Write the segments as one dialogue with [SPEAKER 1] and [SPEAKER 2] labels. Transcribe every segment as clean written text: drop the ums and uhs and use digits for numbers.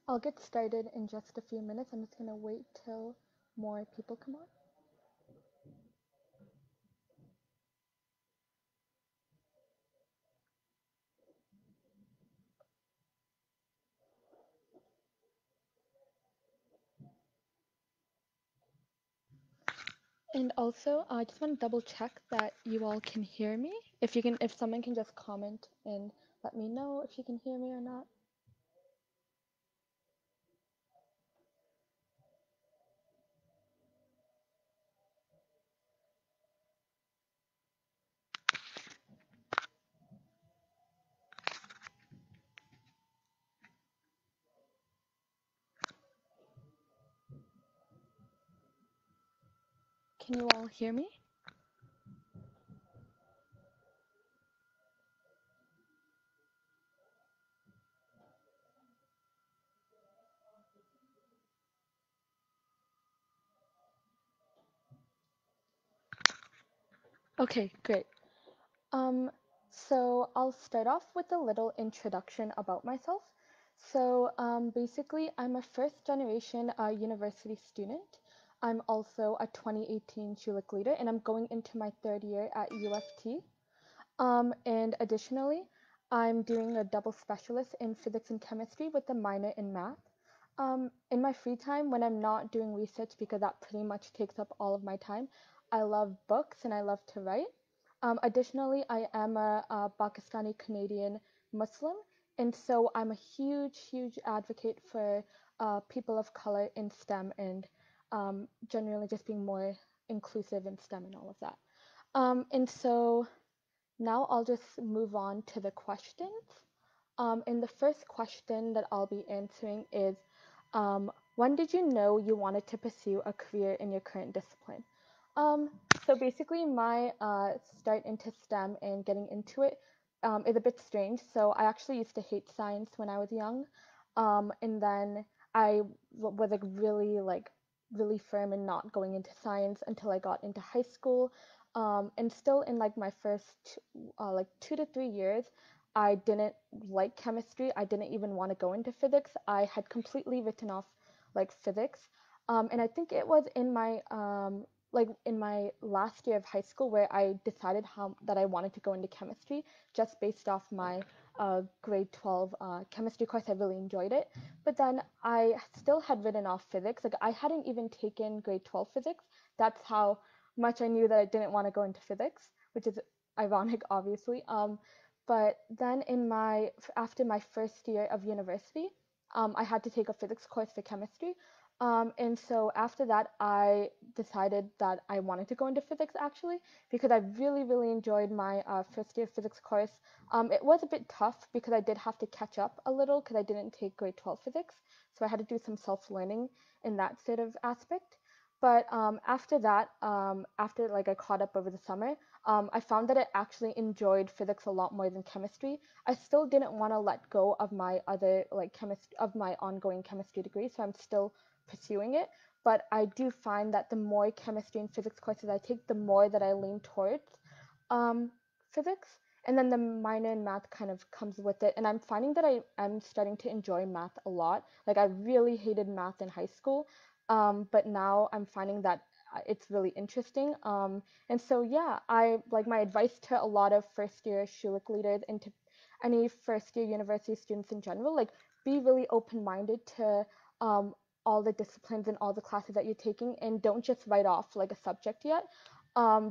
[SPEAKER 1] I'll get started in just a few minutes. I'm just going to wait till more people come on. And also, I just want to double check that you all can hear me. If someone can just comment and let me know if you can hear me or not. Can you all hear me? Okay, great. Um, so I'll start off with a little introduction about myself. So basically, I'm a first generation university student. I'm also a 2018 Schulich leader, and I'm going into my third year at UFT. And additionally, I'm doing a double specialist in physics and chemistry with a minor in math. In my free time, when I'm not doing research, because that pretty much takes up all of my time, I love books and I love to write. Additionally, I am a Pakistani Canadian Muslim, and so I'm a huge advocate for people of color in STEM and generally just being more inclusive in STEM and all of that. And so now I'll just move on to the questions. And the first question that I'll be answering is, when did you know you wanted to pursue a career in your current discipline? Um, so basically, my start into STEM and getting into it is a bit strange. So I actually used to hate science when I was young, and then was really firm in not going into science until I got into high school. And still in like my first 2 to 3 years, I didn't like chemistry. I didn't even want to go into physics. I had completely written off like physics. And I think it was in my last year of high school where I decided how that I wanted to go into chemistry just based off my grade 12 chemistry course. I really enjoyed it. But then I still had written off physics. Like I hadn't even taken grade 12 physics. That's how much I knew that I didn't want to go into physics, which is ironic, obviously. But then after my first year of university, I had to take a physics course for chemistry. And so after that, I decided that I wanted to go into physics actually because I really enjoyed my first year physics course. It was a bit tough because I did have to catch up a little because I didn't take grade 12 physics. So I had to do some self-learning in that sort of aspect. But after that, after like I caught up over the summer, I found that I actually enjoyed physics a lot more than chemistry. I still didn't want to let go of my other of my ongoing chemistry degree, so I'm still pursuing it. But I do find that the more chemistry and physics courses I take, the more that I lean towards um, physics. And then the minor in math kind of comes with it. And I'm finding that I'm starting to enjoy math a lot. Like I really hated math in high school, but now I'm finding that it's really interesting. And so yeah, I like my advice to a lot of first year Schulich leaders and to any first year university students in general, like be really open minded to um, all the disciplines and all the classes that you're taking, and don't just write off like a subject yet.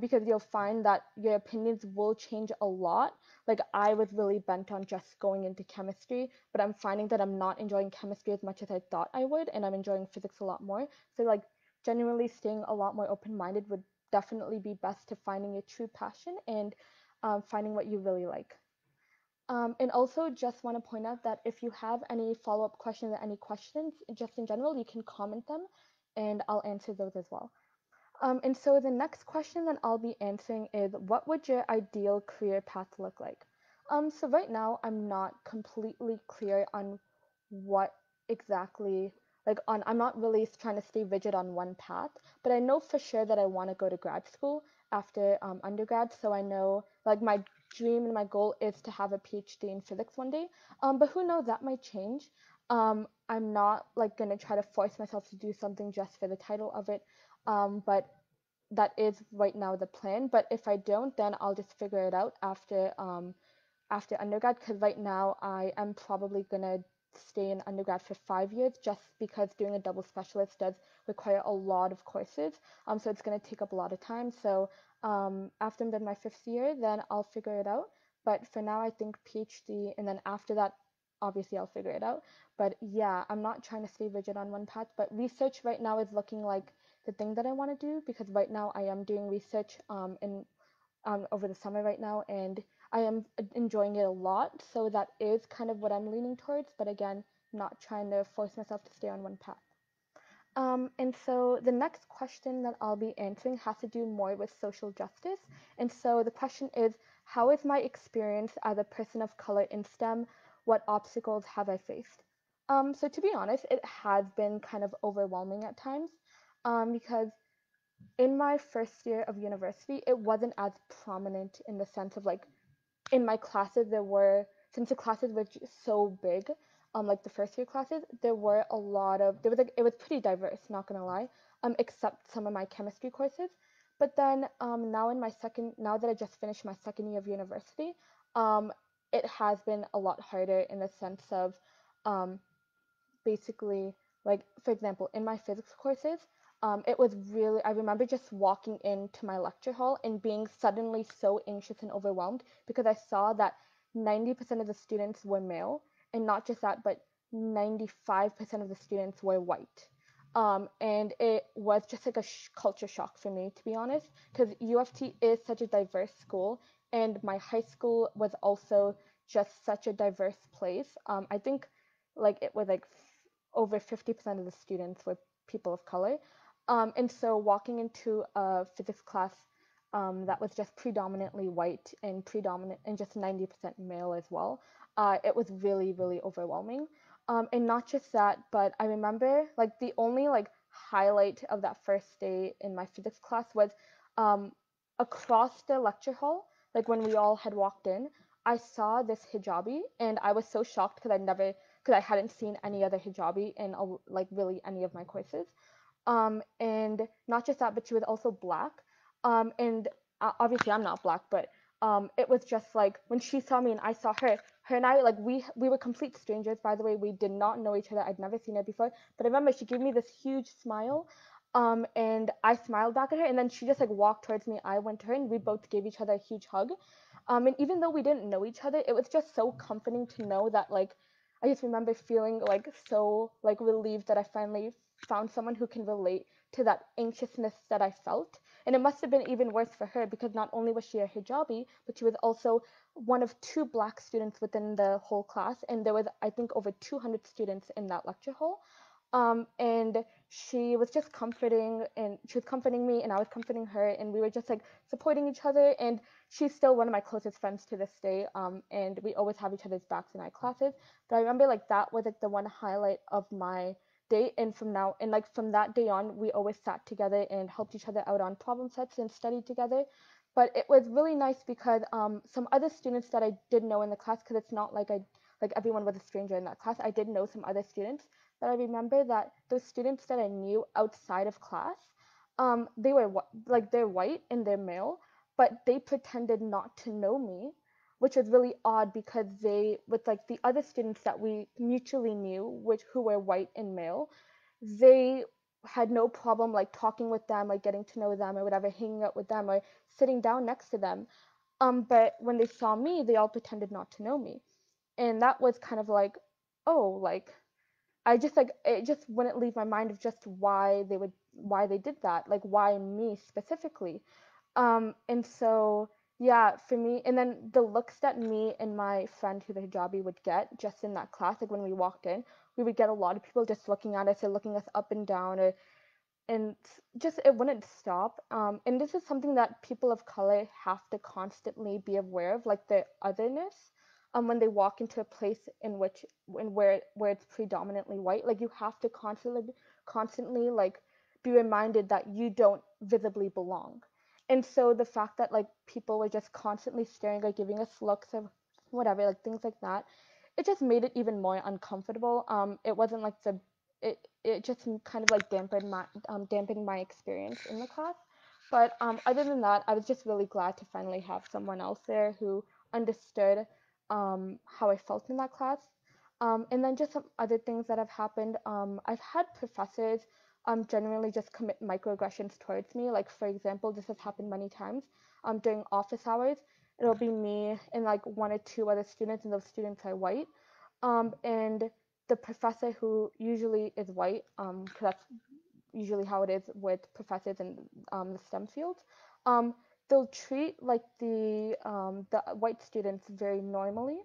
[SPEAKER 1] Because you'll find that your opinions will change a lot. Like I was really bent on just going into chemistry, but I'm finding that I'm not enjoying chemistry as much as I thought I would, and I'm enjoying physics a lot more. So like genuinely staying a lot more open-minded would definitely be best to finding your true passion and finding what you really like. And also just want to point out that if you have any follow-up questions or any questions just in general, you can comment them and I'll answer those as well. And so the next question that I'll be answering is, what would your ideal career path look like? So right now I'm not completely clear on what exactly I'm not really trying to stay rigid on one path, but I know for sure that I want to go to grad school after undergrad. So I know like my dream and my goal is to have a PhD in physics one day. But who knows, that might change. I'm not like gonna try to force myself to do something just for the title of it. But that is right now the plan. But if I don't, then I'll just figure it out after undergrad, because right now I am probably gonna stay in undergrad for 5 years, just because doing a double specialist does require a lot of courses. So it's gonna take up a lot of time. So after I'm done my 5th year, then I'll figure it out. But for now, I think PhD, and then after that, obviously I'll figure it out. But yeah, I'm not trying to stay rigid on one path. But research right now is looking like the thing that I want to do, because right now I am doing research in over the summer right now, and I am enjoying it a lot. So that is kind of what I'm leaning towards. But again, not trying to force myself to stay on one path. And so the next question that I'll be answering has to do more with social justice. And so the question is, how is my experience as a person of color in STEM? What obstacles have I faced? So to be honest, it has been kind of overwhelming at times, because in my 1st year of university, it wasn't as prominent in the sense of like in my classes there were, since the classes were so big, like the 1st year classes, there were a lot of, there was like, it was pretty diverse, not gonna lie, except some of my chemistry courses. But then now in my second, now that I just finished my 2nd year of university, um it has been a lot harder in the sense of um basically, like for example, in my physics courses, it was really, I remember just walking into my lecture hall and being suddenly so anxious and overwhelmed, because I saw that 90% of the students were male, and not just that, but 95% of the students were white. And it was just like a culture shock for me, to be honest, because UFT is such a diverse school, and my high school was also just such a diverse place. I think like it was like over 50% of the students were people of color. And so walking into a physics class that was just predominantly white and predominant and just 90% male as well, it was really, really overwhelming. And not just that, but I remember like the only like highlight of that first day in my physics class was um, across the lecture hall, like when we all had walked in, I saw this hijabi, and I was so shocked because I hadn't seen any other hijabi in like really any of my courses. And not just that, but she was also black. And obviously I'm not black, but it was just like when she saw me and I saw her, her and I, like we were complete strangers, by the way. We did not know each other. I'd never seen her before, but I remember she gave me this huge smile. And I smiled back at her, and then she just like walked towards me. I went to her, and we both gave each other a huge hug. And even though we didn't know each other, it was just so comforting to know that like I just remember feeling like so like relieved that I finally found someone who can relate to that anxiousness that I felt. And it must have been even worse for her, because not only was she a hijabi, but she was also one of 2 black students within the whole class. And there was, I think, over 200 students in that lecture hall. And she was just comforting, and she was comforting me, and I was comforting her, and we were just like supporting each other. And she's still one of my closest friends to this day. And we always have each other's backs in our classes. But I remember like that was like the one highlight of my day. And from now, and like from that day on, we always sat together and helped each other out on problem sets and studied together. But it was really nice because some other students that I did know in the class, because it's not like I like everyone was a stranger in that class. I did know some other students, but I remember that those students that I knew outside of class, they were like they're white and they're male, but they pretended not to know me, which was really odd, because they, with like the other students that we mutually knew, which who were white and male, they had no problem like talking with them, like getting to know them or whatever, hanging out with them or sitting down next to them. But when they saw me, they all pretended not to know me, and that was kind of like, oh, like I just like it just wouldn't leave my mind of just why they did that, like why me specifically. And so yeah, for me, and then the looks that me and my friend who's a hijabi would get just in that class, like when we walked in, we would get a lot of people just looking at us or looking us up and down, or and just it wouldn't stop. And this is something that people of color have to constantly be aware of, like the otherness. When they walk into a place in which in where it's predominantly white, like you have to constantly like be reminded that you don't visibly belong. And so the fact that like people were just constantly staring or giving us looks of whatever, like things like that, it just made it even more uncomfortable. It wasn't like it just kind of like dampened my experience in the class. But other than that, I was just really glad to finally have someone else there who understood how I felt in that class. And then just some other things that have happened. I've had professors generally just commit microaggressions towards me. Like for example, this has happened many times. During office hours, it'll be me and like one or two other students, and those students are white. And the professor, who usually is white, because that's usually how it is with professors in the STEM fields. Um, they'll treat like the white students very normally.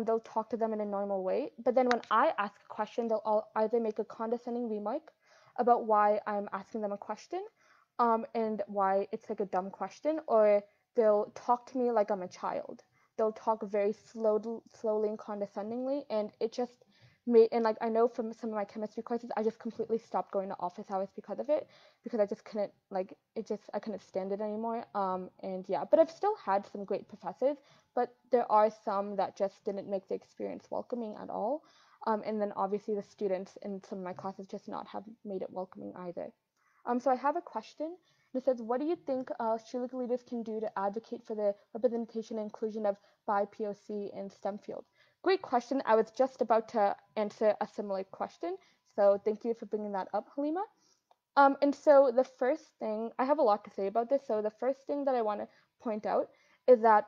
[SPEAKER 1] They'll talk to them in a normal way. But then when I ask a question, they'll all either make a condescending remark about why I'm asking them a question, and why it's like a dumb question, or they'll talk to me like I'm a child. They'll talk very slowly and condescendingly, and it just made, and like I know from some of my chemistry courses, I just completely stopped going to office hours because of it, because I just couldn't like it just I couldn't stand it anymore. And yeah, but I've still had some great professors, but there are some that just didn't make the experience welcoming at all. And then obviously the students in some of my classes just not have made it welcoming either. So I have a question. It says, what do you think student leaders can do to advocate for the representation and inclusion of BIPOC in STEM fields? Great question. I was just about to answer a similar question, so thank you for bringing that up, Halima. And so the first thing, I have a lot to say about this. So the first thing that I want to point out is that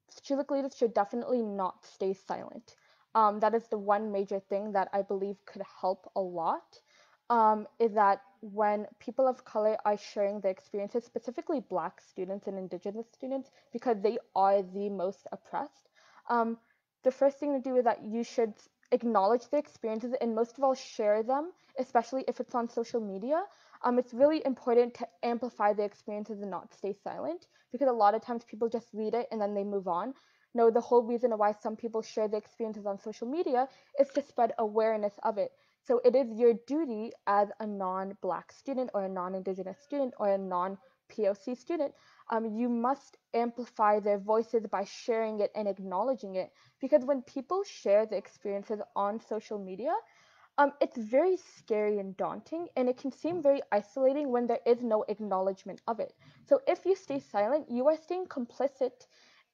[SPEAKER 1] student leaders should definitely not stay silent. That is the one major thing that I believe could help a lot. Is that when people of color are sharing their experiences, specifically Black students and Indigenous students, because they are the most oppressed, um, the first thing to do is that you should acknowledge their experiences and most of all share them, especially if it's on social media. It's really important to amplify their experiences and not stay silent, because a lot of times people just read it and then they move on. No, the whole reason why some people share their experiences on social media is to spread awareness of it. So it is your duty as a non-Black student or a non-Indigenous student or a non-POC student. You must amplify their voices by sharing it and acknowledging it. Because when people share their experiences on social media, it's very scary and daunting, and it can seem very isolating when there is no acknowledgement of it. So if you stay silent, you are staying complicit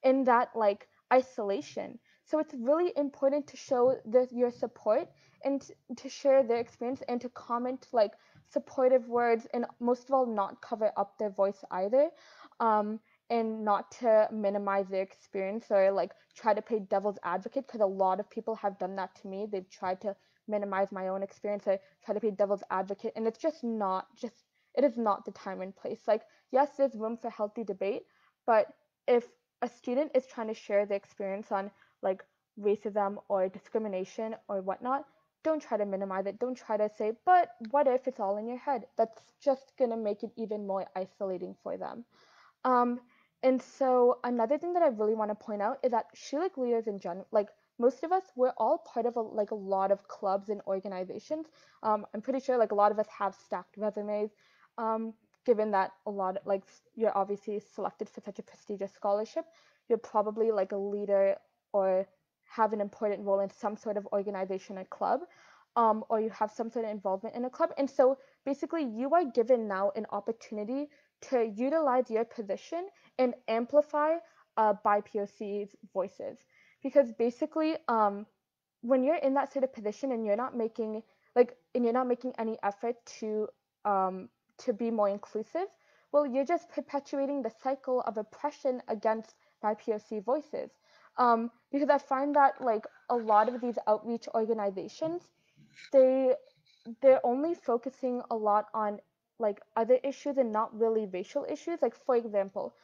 [SPEAKER 1] in that like isolation. So it's really important to show your support and to share their experience and to comment like supportive words, and most of all not cover up their voice either. Um, and not to minimize their experience or like try to play devil's advocate, because a lot of people have done that to me. They've tried to minimize my own experience. I try to be devil's advocate, and it's just it is not the time and place. Like, yes, there's room for healthy debate, but if a student is trying to share their experience on like racism or discrimination or whatnot, don't try to minimize it. Don't try to say, but what if it's all in your head? That's just gonna make it even more isolating for them. Um, and so another thing that I really want to point out is that Sheilac leaders in general, like most of us, we're all part of a lot of clubs and organizations. I'm pretty sure like a lot of us have stacked resumes. Given that a lot of, like you're obviously selected for such a prestigious scholarship, you're probably like a leader or have an important role in some sort of organization or club, or you have some sort of involvement in a club. And so basically, you are given now an opportunity to utilize your position and amplify BIPOC's voices. Because basically, when you're in that sort of position and you're not making any effort um, to be more inclusive, well, you're just perpetuating the cycle of oppression against BIPOC voices. Because I find that like a lot of these outreach organizations, they they're only focusing a lot on like other issues and not really racial issues. Like for example,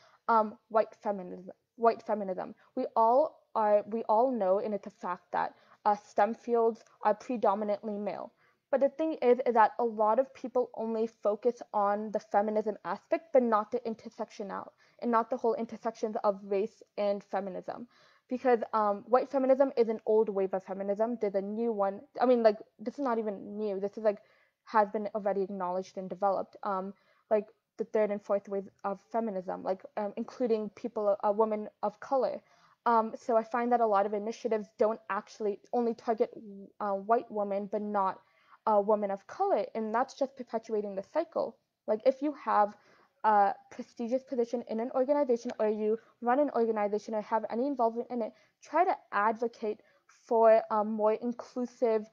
[SPEAKER 1] white feminism. White feminism. We all know, and it's a fact that STEM fields are predominantly male. But the thing is that a lot of people only focus on the feminism aspect, but not the intersectional and not the whole intersections of race and feminism, because white feminism is an old wave of feminism. There's a new one. I mean, like this is not even new. This is like has been already acknowledged and developed. Like the third and fourth wave of feminism, like including people, women of color, So I find that a lot of initiatives don't actually only target white women, but not women of color, and that's just perpetuating the cycle. Like if you have a prestigious position in an organization, or you run an organization, or have any involvement in it, try to advocate for more inclusive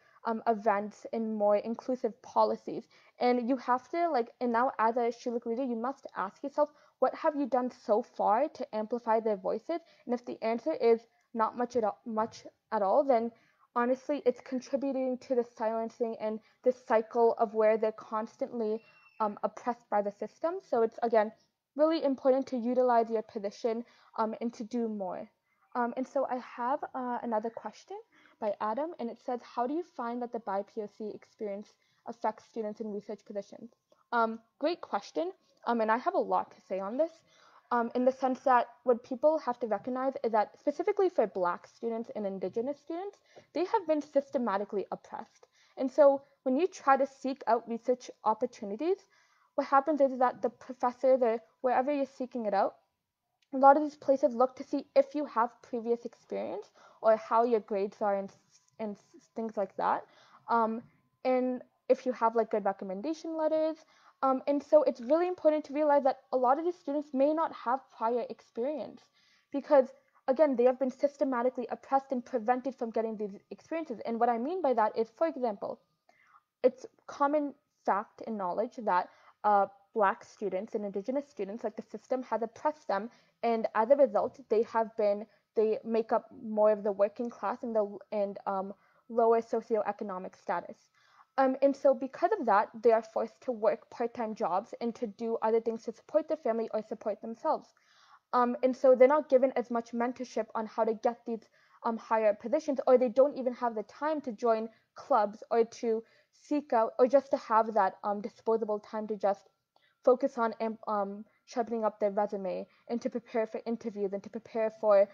[SPEAKER 1] events and more inclusive policies. And you have to and now as a Shuluk leader, you must ask yourself, what have you done so far to amplify their voices? And if the answer is not much at all, then honestly, it's contributing to the silencing and the cycle of where they're constantly oppressed by the system. So it's again really important to utilize your position and to do more. And so I have another question by Adam, and it says, how do you find that the BIPOC experience affects students in research positions? Great question. And I have a lot to say on this, in the sense that what people have to recognize is that specifically for Black students and Indigenous students, they have been systematically oppressed. And so when you try to seek out research opportunities, what happens is that the professor, wherever you're seeking it out, a lot of these places look to see if you have previous experience or how your grades are and things like that. Um, and if you have good recommendation letters. And so it's really important to realize that a lot of these students may not have prior experience because, again, they have been systematically oppressed and prevented from getting these experiences. And what I mean by that is, for example, it's common fact and knowledge that Black students and Indigenous students, the system has oppressed them, and as a result, they make up more of the working class and lower socioeconomic status. And so because of that, they are forced to work part-time jobs and to do other things to support their family or support themselves. And so they're not given as much mentorship on how to get these higher positions, or they don't even have the time to join clubs or to seek out, or just to have that disposable time to just focus on sharpening up their resume and to prepare for interviews and to prepare for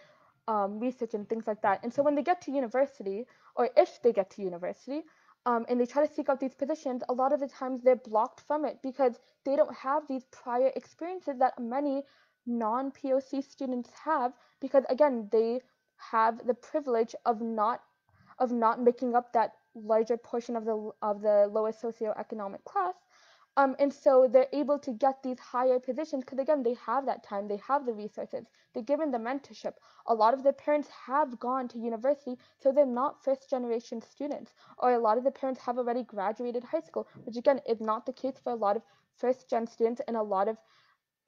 [SPEAKER 1] research and things like that. And so when they get to university, or if they get to university, and they try to seek out these positions, a lot of the times they're blocked from it because they don't have these prior experiences that many non-POC students have, because again, they have the privilege of not making up that larger portion of the lower socioeconomic class. And so they're able to get these higher positions because, again, they have that time, they have the resources, they're given the mentorship. A lot of their parents have gone to university, so they're not first generation students. Or a lot of the parents have already graduated high school, which, again, is not the case for a lot of first gen students and a lot of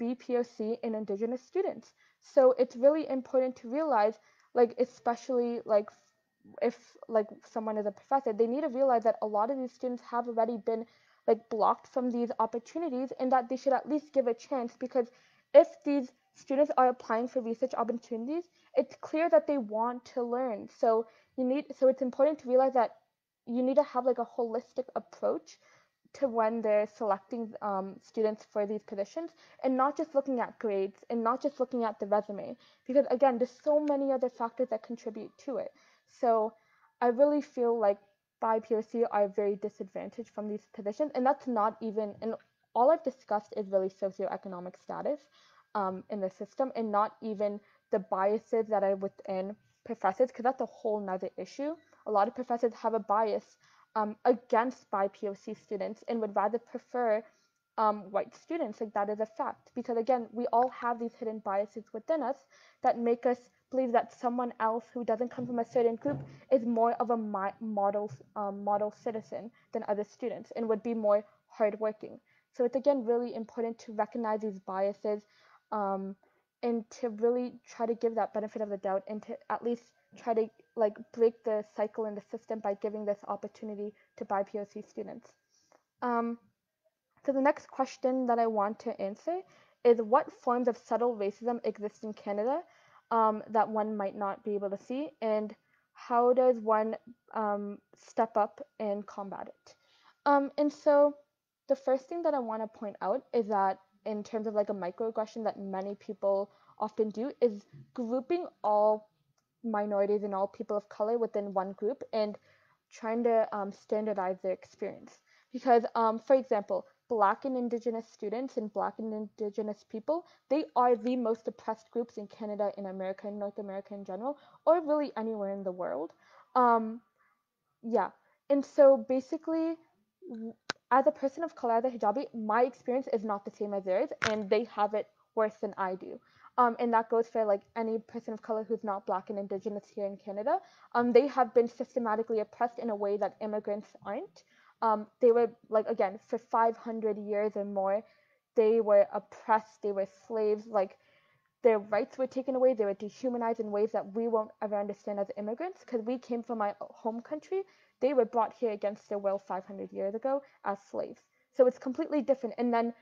[SPEAKER 1] BPOC and Indigenous students. So it's really important to realize, especially if someone is a professor, they need to realize that a lot of these students have already been blocked from these opportunities, and that they should at least give a chance, because if these students are applying for research opportunities, it's clear that they want to learn. So it's important to realize that you need to have a holistic approach to when they're selecting students for these positions, and not just looking at grades and not just looking at the resume, because again, there's so many other factors that contribute to it. So I really feel like BIPOC are very disadvantaged from these positions, and that's not even, and all I've discussed is really socioeconomic status in the system, and not even the biases that are within professors, because that's a whole nother issue. A lot of professors have a bias against BIPOC students and would rather prefer white students. That is a fact, because again, we all have these hidden biases within us that make us believe that someone else who doesn't come from a certain group is more of a model citizen than other students and would be more hardworking. So it's again really important to recognize these biases, um, and to really try to give that benefit of the doubt, and to at least try to break the cycle in the system by giving this opportunity to BIPOC students. Um, so the next question that I want to answer is, what forms of subtle racism exist in Canada that one might not be able to see, and how does one step up and combat it? And so the first thing that I want to point out is that, in terms of a microaggression that many people often do, is grouping all minorities and all people of color within one group and trying to standardize their experience. Because, for example, Black and Indigenous students and Black and Indigenous people, they are the most oppressed groups in Canada, in America, in North America in general, or really anywhere in the world. Um, yeah. And so basically, as a person of color, as a hijabi, my experience is not the same as theirs, and they have it worse than I do. And that goes for like any person of color who's not Black and Indigenous here in Canada. They have been systematically oppressed in a way that immigrants aren't. They were like, again, for 500 years or more, they were oppressed. They were slaves. Like, their rights were taken away. They were dehumanized in ways that we won't ever understand as immigrants, because we came from our home country. They were brought here against their will 500 years ago as slaves. So it's completely different. And then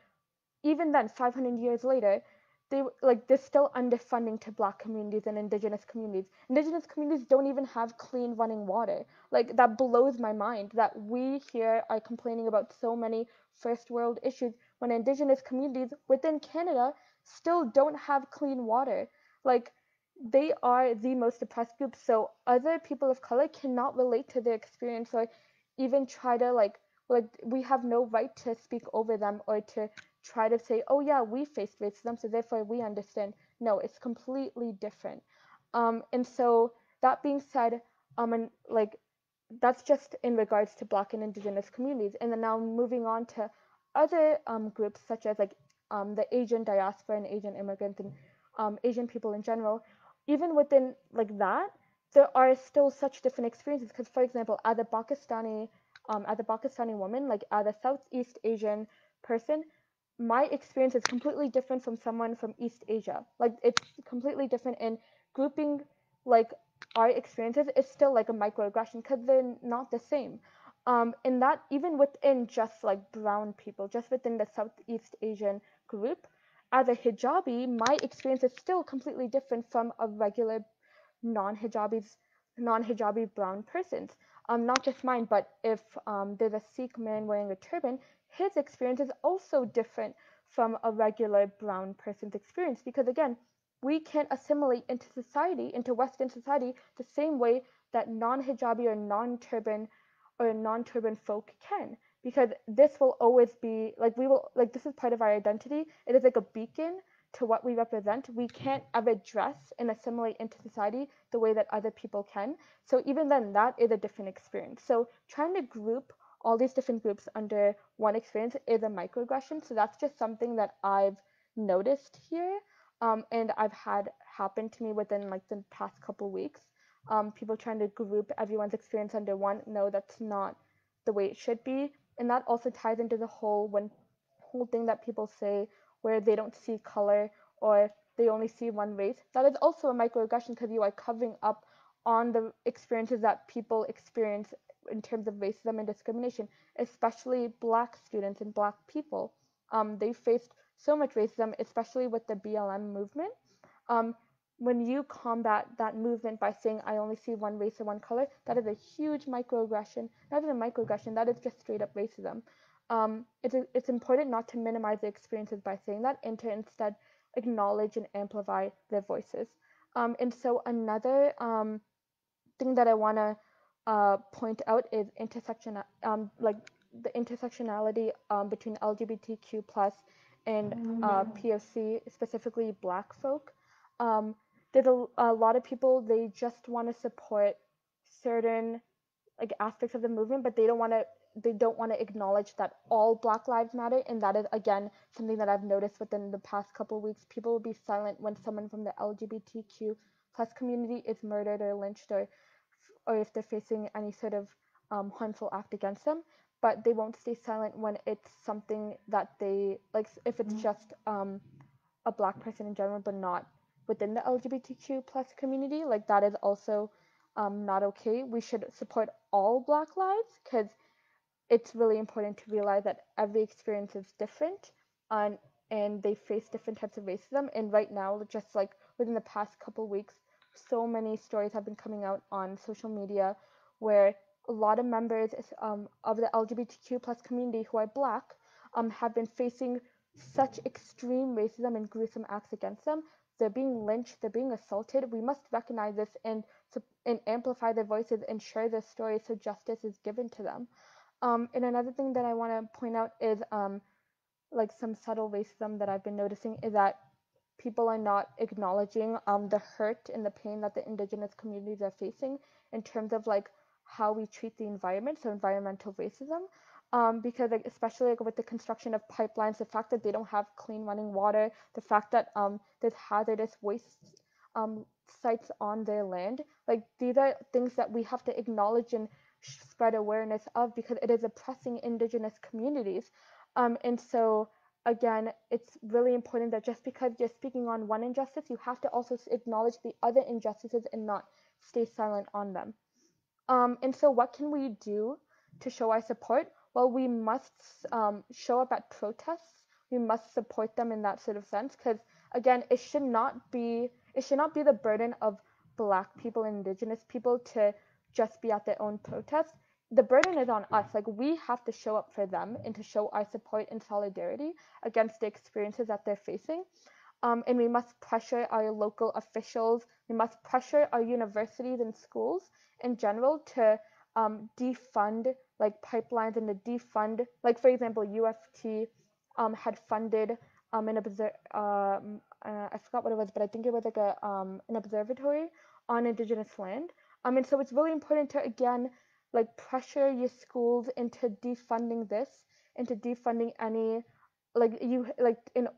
[SPEAKER 1] even then, 500 years later, there's still underfunding to Black communities and Indigenous communities. Indigenous communities don't even have clean running water. Like, that blows my mind that we here are complaining about so many first world issues when Indigenous communities within Canada still don't have clean water. Like, they are the most oppressed group, so other people of color cannot relate to their experience or even try to like we have no right to speak over them or to try to say, oh yeah, we faced racism, so therefore we understand. No, it's completely different. And so that being said, and like that's just in regards to Black and Indigenous communities. And then now moving on to other groups such as like the Asian diaspora and Asian immigrants and Asian people in general. Even within like that, there are still such different experiences. Because for example, as a Pakistani woman, like as a Southeast Asian person, my experience is completely different from someone from East Asia. Like, it's completely different, and grouping like our experiences is still like a microaggression because they're not the same. And that even within just like brown people, just within the Southeast Asian group, as a hijabi, my experience is still completely different from a regular non-hijabis, non-hijabi brown persons. Not just mine, but if there's a Sikh man wearing a turban, his experience is also different from a regular brown person's experience, because again, we can't assimilate into society, into Western society, the same way that non-hijabi or non-turban folk can, because this will always be like, we will like, this is part of our identity. It is like a beacon to what we represent. We can't ever dress and assimilate into society the way that other people can. So even then, that is a different experience. So trying to group all these different groups under one experience is a microaggression. So that's just something that I've noticed here, and I've had happen to me within like the past couple weeks. People trying to group everyone's experience under one. No, that's not the way it should be. And that also ties into the whole thing that people say where they don't see color or they only see one race. That is also a microaggression, because you are covering up on the experiences that people experience in terms of racism and discrimination, especially Black students and Black people. They faced so much racism, especially with the BLM movement. Um, when you combat that movement by saying, I only see one race or one color, that is a huge microaggression. Not even a microaggression, that is just straight up racism. It's important not to minimize the experiences by saying that, and to instead acknowledge and amplify their voices. And so another thing that I want to point out is like the intersectionality between LGBTQ plus and POC, specifically Black folk. Um, there's a lot of people, they just want to support certain like aspects of the movement, but they don't want to acknowledge that all Black lives matter. And that is again something that I've noticed within the past couple of weeks. People will be silent when someone from the LGBTQ plus community is murdered or lynched, or if they're facing any sort of harmful act against them, but they won't stay silent when it's something that they like, if it's just a Black person in general, but not within the LGBTQ plus community. Like, that is also not okay. We should support all Black lives, because it's really important to realize that every experience is different, and they face different types of racism. And right now, just like within the past couple weeks, so many stories have been coming out on social media where a lot of members of the LGBTQ plus community who are Black have been facing such extreme racism and gruesome acts against them. They're being lynched, they're being assaulted. We must recognize this and amplify their voices and share their stories so justice is given to them. And another thing that I want to point out is like some subtle racism that I've been noticing is that people are not acknowledging the hurt and the pain that the indigenous communities are facing in terms of like how we treat the environment, so environmental racism. Because like, especially like with the construction of pipelines, the fact that they don't have clean running water, the fact that there's hazardous waste um, sites on their land, like these are things that we have to acknowledge and spread awareness of because it is oppressing indigenous communities. And so again, it's really important that just because you're speaking on one injustice, you have to also acknowledge the other injustices and not stay silent on them. And so, what can we do to show our support? Well, we must show up at protests. We must support them in that sort of sense, because again, it should not be the burden of Black people and Indigenous people to just be at their own protest. The burden is on us. Like we have to show up for them and to show our support and solidarity against the experiences that they're facing. And we must pressure our local officials. We must pressure our universities and schools in general to defund like pipelines and to defund, like for example, UFT had funded I forgot what it was, but I think it was like an observatory on Indigenous land. And so it's really important to again like pressure your schools into defunding this, into defunding any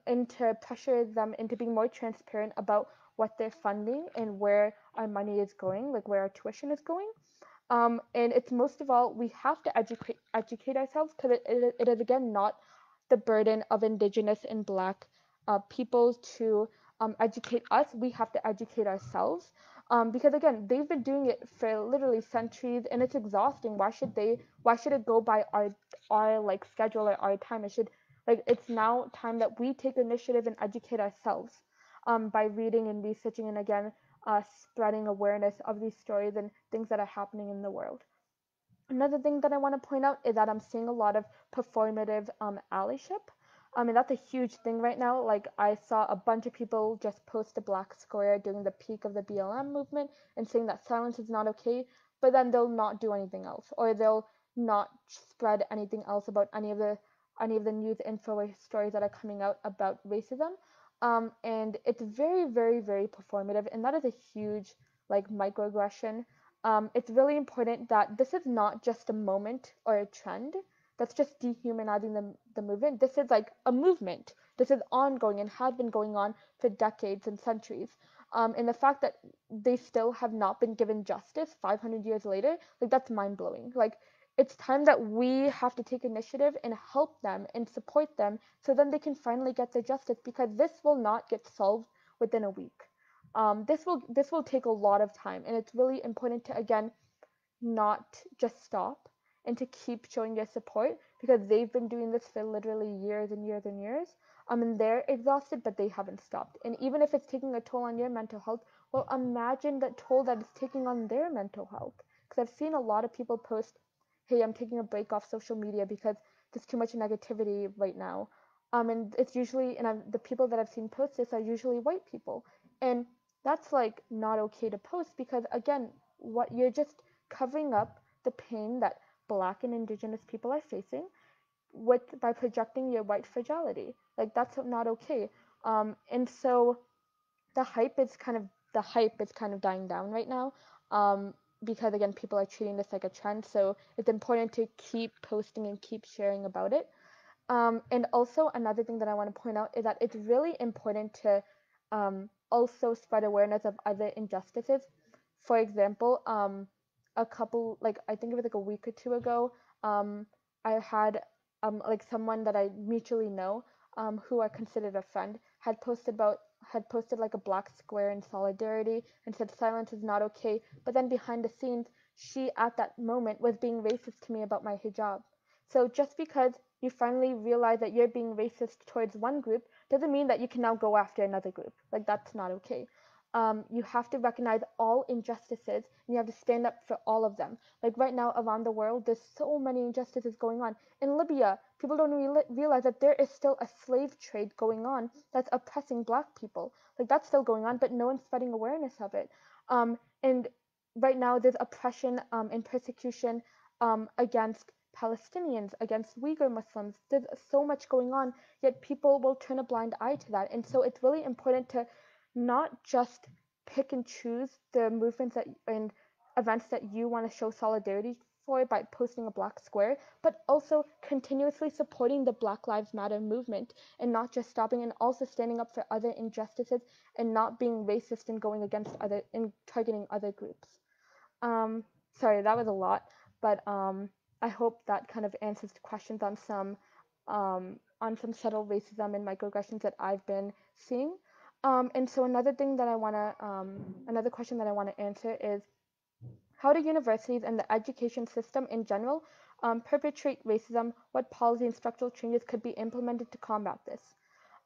[SPEAKER 1] into pressure them into being more transparent about what they're funding and where our money is going, like where our tuition is going. And it's most of all we have to educate ourselves because it is again not the burden of Indigenous and Black people to educate us. We have to educate ourselves because again they've been doing it for literally centuries and it's exhausting. Why should it go by our like schedule or our time? It should like it's now time that we take initiative and educate ourselves by reading and researching and again spreading awareness of these stories and things that are happening in the world. Another thing that I want to point out is that I'm seeing a lot of performative allyship. And that's a huge thing right now. Like I saw a bunch of people just post a black square during the peak of the BLM movement and saying that silence is not okay, but then they'll not do anything else, or they'll not spread anything else about any of the news info or stories that are coming out about racism. And it's very, very, very performative, and that is a huge like microaggression. It's really important that this is not just a moment or a trend that's just dehumanizing the movement. This is like a movement. This is ongoing and has been going on for decades and centuries. And the fact that they still have not been given justice 500 years later, like that's mind blowing. Like it's time that we have to take initiative and help them and support them so then they can finally get their justice because this will not get solved within a week. This will take a lot of time, and it's really important to again not just stop and to keep showing your support because they've been doing this for literally years and years and years. And they're exhausted, but they haven't stopped. And even if it's taking a toll on your mental health, well, imagine the toll that it's taking on their mental health. Because I've seen a lot of people post, "Hey, I'm taking a break off social media because there's too much negativity right now." And it's usually, the people that I've seen post this are usually white people, and that's like not okay to post because again, what you're just covering up the pain that Black and Indigenous people are facing with by projecting your white fragility. Like that's not okay. And so the hype is kind of dying down right now. Because again, people are treating this like a trend. So it's important to keep posting and keep sharing about it. And also another thing that I want to point out is that it's really important to also spread awareness of other injustices. For example, a couple like I think it was like a week or two ago, I had like someone that I mutually know, who I considered a friend, had posted like a black square in solidarity and said silence is not okay. But then behind the scenes, she at that moment was being racist to me about my hijab. So just because you finally realize that you're being racist towards one group doesn't mean that you can now go after another group. Like that's not okay. You have to recognize all injustices and you have to stand up for all of them. Like right now around the world, there's so many injustices going on. In Libya, people don't realize that there is still a slave trade going on that's oppressing Black people. Like that's still going on, but no one's spreading awareness of it. And right now, there's oppression and persecution against Palestinians, against Uyghur Muslims. There's so much going on, yet people will turn a blind eye to that. And so it's really important to not just pick and choose the movements that and events that you want to show solidarity for by posting a black square, but also continuously supporting the Black Lives Matter movement and not just stopping, and also standing up for other injustices and not being racist and going against other and targeting other groups. Um, Sorry, that was a lot, but I hope that kind of answers the questions on some subtle racism and microaggressions that I've been seeing. And so another question that I want to answer is, how do universities and the education system in general perpetrate racism? What policy and structural changes could be implemented to combat this?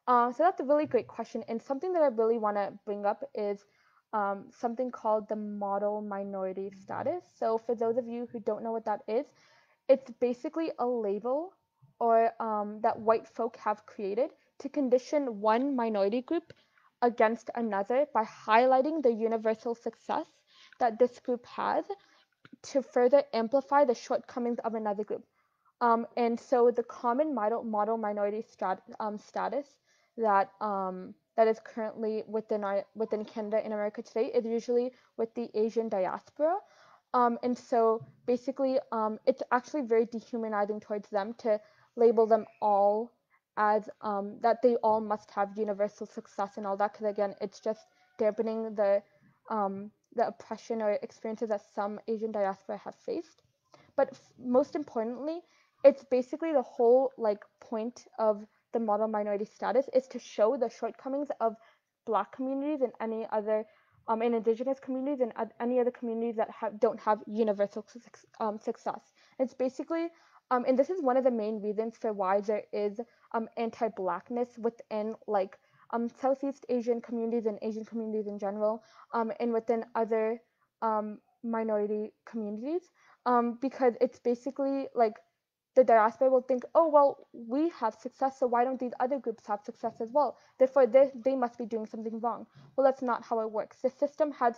[SPEAKER 1] So that's a really great question, and something that I really want to bring up is something called the model minority status. So for those of you who don't know what that is, it's basically a label or that white folk have created to condition one minority group against another by highlighting the universal success that this group has to further amplify the shortcomings of another group. And so the common model minority status that is currently within Canada and America today is usually with the Asian diaspora. And so basically, it's actually very dehumanizing towards them to label them all as that they all must have universal success and all that. Because again, it's just dampening the oppression or experiences that some Asian diaspora have faced. But most importantly, it's basically the whole like point of the model minority status is to show the shortcomings of Black communities and any other and Indigenous communities and any other communities that don't have universal success. It's basically and this is one of the main reasons for why there is anti-Blackness within like Southeast Asian communities and Asian communities in general, and within other minority communities, because it's basically like the diaspora will think, oh, well, we have success, so why don't these other groups have success as well? Therefore, they must be doing something wrong. Well, that's not how it works. The system has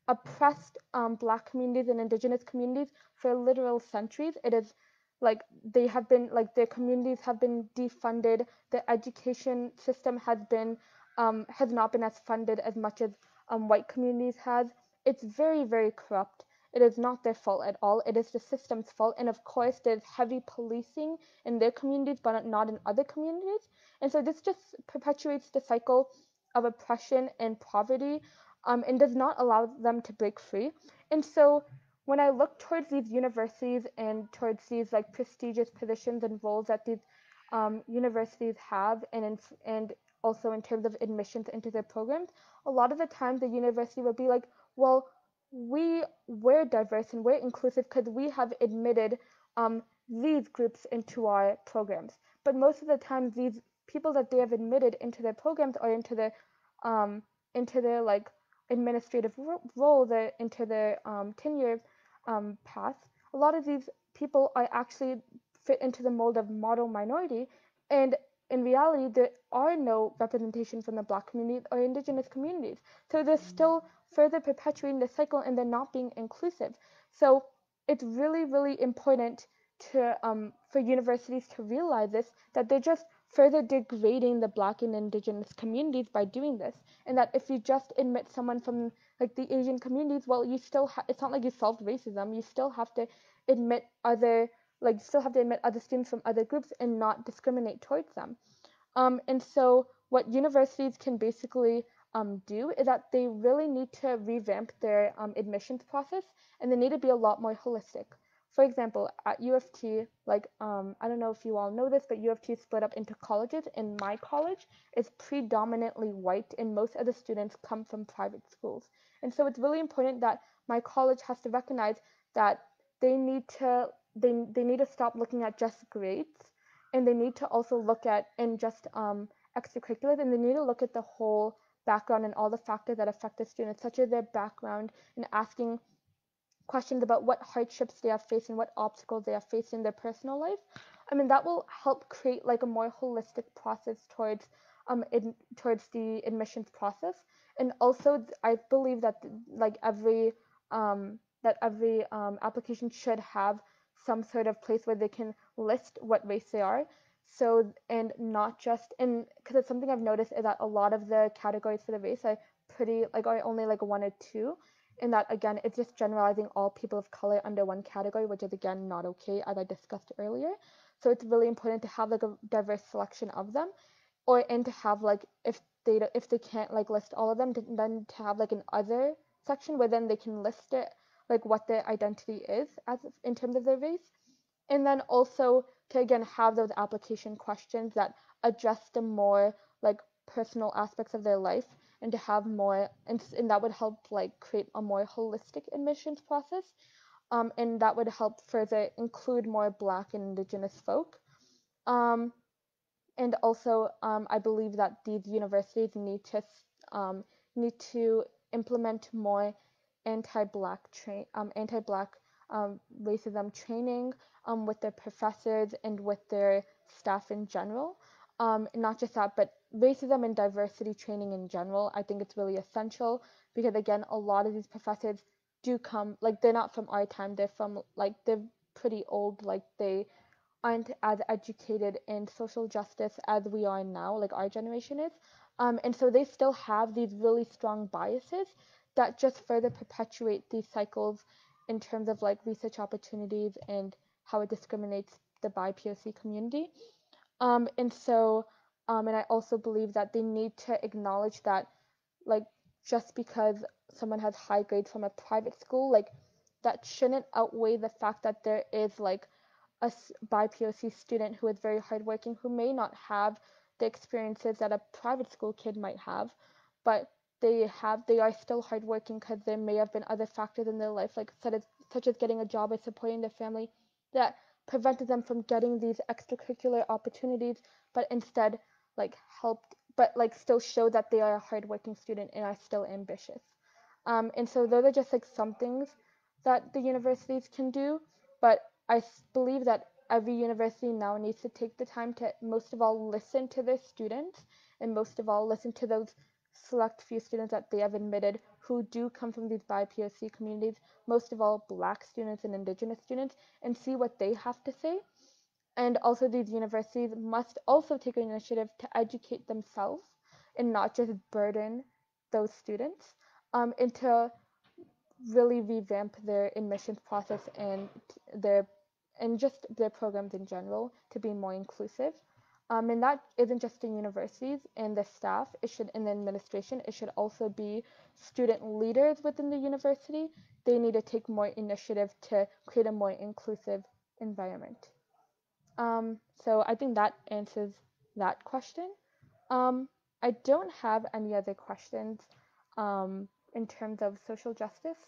[SPEAKER 1] oppressed Black communities and Indigenous communities for literal centuries. It is like they have been like their communities have been defunded. The education system has not been as funded as much as white communities has. It's very, very corrupt. It is not their fault at all. It is the system's fault. And of course, there's heavy policing in their communities, but not in other communities. And so this just perpetuates the cycle of oppression and poverty, and does not allow them to break free. And so when I look towards these universities and towards these like prestigious positions and roles that these universities have, and also in terms of admissions into their programs, a lot of the time the university will be like, well, we're diverse and we're inclusive because we have admitted these groups into our programs. But most of the time, these people that they have admitted into their programs or um, into their like administrative roles or into their tenure paths, a lot of these people are actually fit into the mold of model minority, and in reality, there are no representation from the Black community or Indigenous communities. So they're still further perpetuating the cycle and they're not being inclusive. So it's really, really important to for universities to realize this, that they're just further degrading the Black and Indigenous communities by doing this, and that if you just admit someone from like the Asian communities, well, you still it's not like you solved racism. You still have to admit other students from other groups and not discriminate towards them. And so what universities can basically do is that they really need to revamp their admissions process, and they need to be a lot more holistic. For example, at U of T, like I don't know if you all know this, but U of T is split up into colleges, and my college is predominantly white, and most of the students come from private schools. And so it's really important that my college has to recognize that they need to they need to stop looking at just grades, and they need to also look at in just extracurriculars, and they need to look at the whole background and all the factors that affect the students, such as their background, and asking questions about what hardships they have faced and what obstacles they have faced in their personal life. I mean, that will help create like a more holistic process towards the admissions process. And also, I believe that like every application should have some sort of place where they can list what race they are. So, and not just, and because it's something I've noticed is that a lot of the categories for the race are pretty, like, are only like one or two. And that, again, it's just generalizing all people of color under one category, which is, again, not okay, as I discussed earlier. So it's really important to have like a diverse selection of them, or and to have like, if they can't like list all of them, then to have like an other section where then they can list it, like what their identity is as in terms of their race. And then also to again have those application questions that address the more like personal aspects of their life, and to have more, and that would help like create a more holistic admissions process, and that would help further include more Black and Indigenous folk. um, and also, I believe that these universities um, need to implement more anti-black racism training, with their professors and with their staff in general. Not just that, but racism and diversity training in general. I think it's really essential because, again, a lot of these professors do come, like, they're not from our time. They're from, like, they're pretty old. Like, they aren't as educated in social justice as we are now, like our generation is. And so they still have these really strong biases that just further perpetuate these cycles in terms of like research opportunities and how it discriminates the BIPOC community. And so, and I also believe that they need to acknowledge that, like, just because someone has high grades from a private school, like, that shouldn't outweigh the fact that there is like a BIPOC student who is very hardworking, who may not have the experiences that a private school kid might have, but they are still hardworking because there may have been other factors in their life, like such as getting a job or supporting their family, that prevented them from getting these extracurricular opportunities, but instead like helped, but like still show that they are a hardworking student and are still ambitious. And so those are just like some things that the universities can do, but I believe that every university now needs to take the time to most of all listen to their students, and most of all listen to those select few students that they have admitted who do come from these BIPOC communities, most of all Black students and Indigenous students, and see what they have to say. And also these universities must also take an initiative to educate themselves and not just burden those students, and to really revamp their admissions process their and just their programs in general to be more inclusive. And that isn't just in universities and the staff, it should in the administration, it should also be student leaders within the university. They need to take more initiative to create a more inclusive environment. So I think that answers that question. Um, I don't have any other questions in terms of social justice.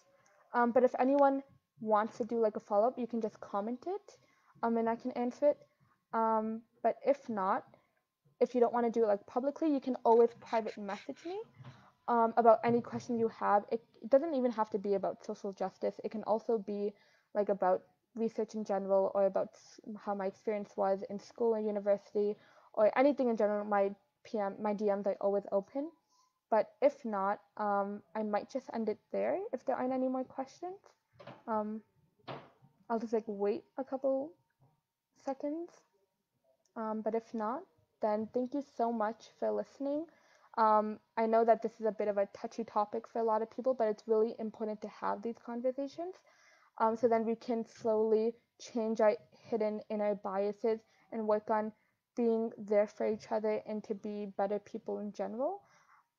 [SPEAKER 1] But if anyone wants to do like a follow up, you can just comment it, and I can answer it. But if not, if you don't want to do it like publicly, you can always private message me about any question you have. It doesn't even have to be about social justice. It can also be like about research in general, or about how my experience was in school and university, or anything in general. My DMs are always open. But if not, I might just end it there if there aren't any more questions. Um, I'll just like wait a couple seconds. But if not, then thank you so much for listening. I know that this is a bit of a touchy topic for a lot of people, but it's really important to have these conversations, so then we can slowly change our hidden inner biases and work on being there for each other and to be better people in general,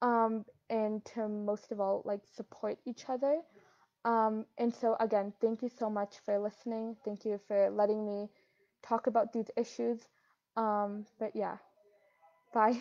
[SPEAKER 1] and to most of all, like, support each other. And so, again, thank you so much for listening. Thank you for letting me talk about these issues. But yeah, bye.